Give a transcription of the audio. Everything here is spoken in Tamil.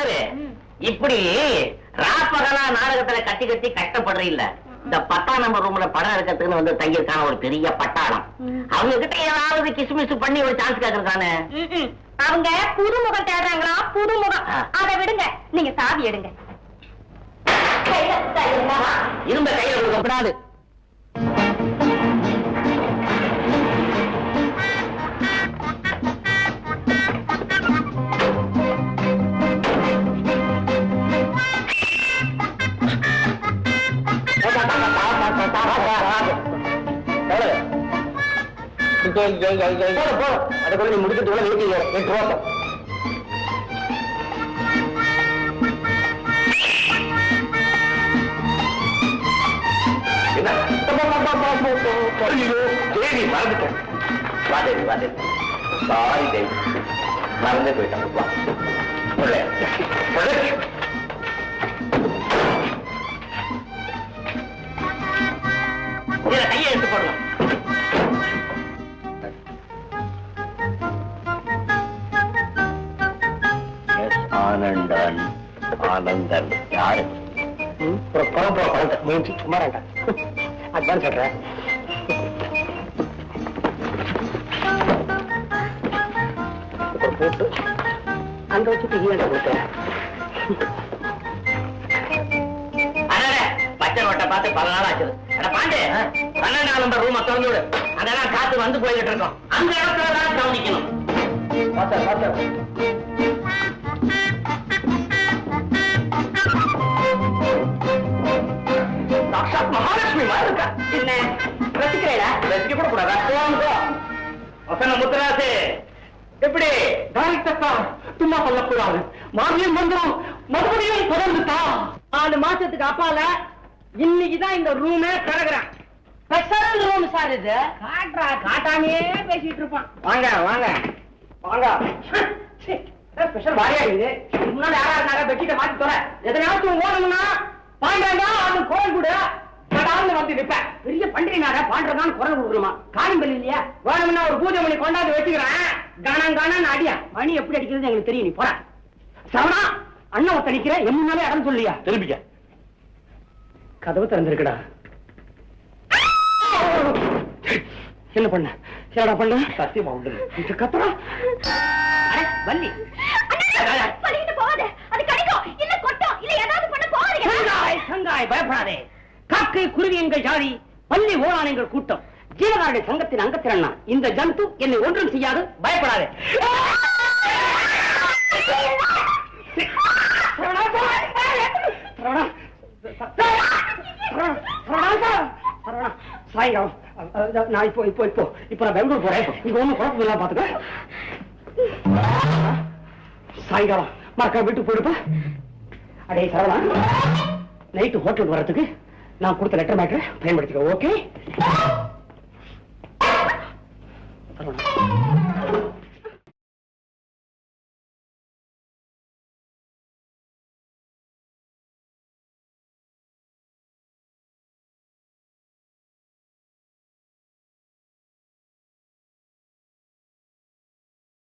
டாக்டர் இப்படி ராப்பகலா நாடகத்துல கட்டி கட்டி கஷ்டப்படுற இல்ல இந்த 10ஆம் நம்பர் ரூம்ல படம் எடுக்கிறதுக்குன்னு வந்து தங்கியிருக்கான ஒரு பெரிய பட்டாளம். அவங்க கிட்ட ஏதாவது கிசுமிசு பண்ணி ஒரு சான்ஸ் கேக்குறதானே. அவங்க புதுமுகம் தேடுறாங்களா? புதுமுகம். அதை விடுங்க, நீங்க சாவி எடுங்க. இரும்ப கையில கொடுக்கப்படாது. அதுக்குள்ள முடிச்சுட்டு வீட்டுல 8 வருஷம் தேவி மறந்துட்டேன். வா தேவி, வா தேவி. சாரி தேவி, மறந்தே போயிட்டாங்க. வா கையை எடுத்து போடலாம். ஆனந்தன் ஆனந்தன் யாரு? மூஞ்சி சுமாராண்டா. அட்வான்ஸ் சொல்றேன். போட்டு அங்க வச்சுட்டு ஈரண்ட கொடுத்தேன். பச்சை வட்டை பார்த்து பல நாள் ஆச்சு. பாண்டு 12ஆம் நம்பர் ரூம் திறந்து விடு. அங்கதான் காத்து வந்து போய்கிட்டு இருக்கோம். அந்த இடத்துலதான் கவனிக்கணும். மகாலட்சுமி மாதிரி இருக்கா. என்ன ரசிக்கிறா? ரசிக்க கூட கூடாதா? முத்துராசு எப்படி சும்மா சொல்லக்கூடாது. மாமியம் வந்துடும். மறுபடியும் தொடர்ந்துட்டா 4 மாசத்துக்கு அப்பால இன்னைக்குதான் இந்த ரூமே கிடக்குறேன். ஸ்பெஷல் ரூம் சார் இது. காட்டுறா காட்டாமே பேசிட்டு இருப்பான். வாங்க வாங்க வாங்க. ஸ்பெஷல் வாரியா இது. முன்னாடி யாரா இருந்தாங்க பெட்ஷீட்டை மாத்தி தோற. எதனாச்சும் ஓடணும்னா பாண்டாண்டா அது கோயில் கூட கடாந்து வந்து நிப்பேன். பெரிய பண்டிகைனார பாண்டதான் குரல் கொடுக்கணுமா? காரிம்பல் இல்லையா? வேணும்னா ஒரு பூஜை மணி கொண்டாந்து வச்சுக்கிறேன். கணம் கணம் அடியா. மணி எப்படி அடிக்கிறது எங்களுக்கு தெரியும். நீ போற சவனா அண்ணன் ஒத்த நிக்கிற. எம்முனாலே இடம் சொல்லியா? திரும்பிக்க. கதவு திறந்திருக்குடா. என்ன பண்ண? என்னடா பண்ண? சத்தியமா உண்டு. இது கத்துறா வள்ளி. சங்காய் பயப்படாதே. காக்கை குருவி எங்கள் ஜாதி, பள்ளி ஓரான் எங்கள் கூட்டம், ஜீவகாருடைய சங்கத்தின் அங்கத்திரண்ணா. இந்த ஜந்து என்னை ஒன்றும் செய்யாது. பயப்படாதே. சாயங்காலம் நான் இப்போ நான் பெங்களூர் போறேன். இங்க ஒண்ணும் குழப்பம் இல்லாம பாத்துக்க. சாயங்காலம் மறக்க வீட்டுக்கு போயிடுப்பா. அடே சரவணா, நைட்டு ஹோட்டலுக்கு வர்றதுக்கு நான் கொடுத்த லெட்டர் மேட்டரை பயன்படுத்திக்கோ. ஓகே?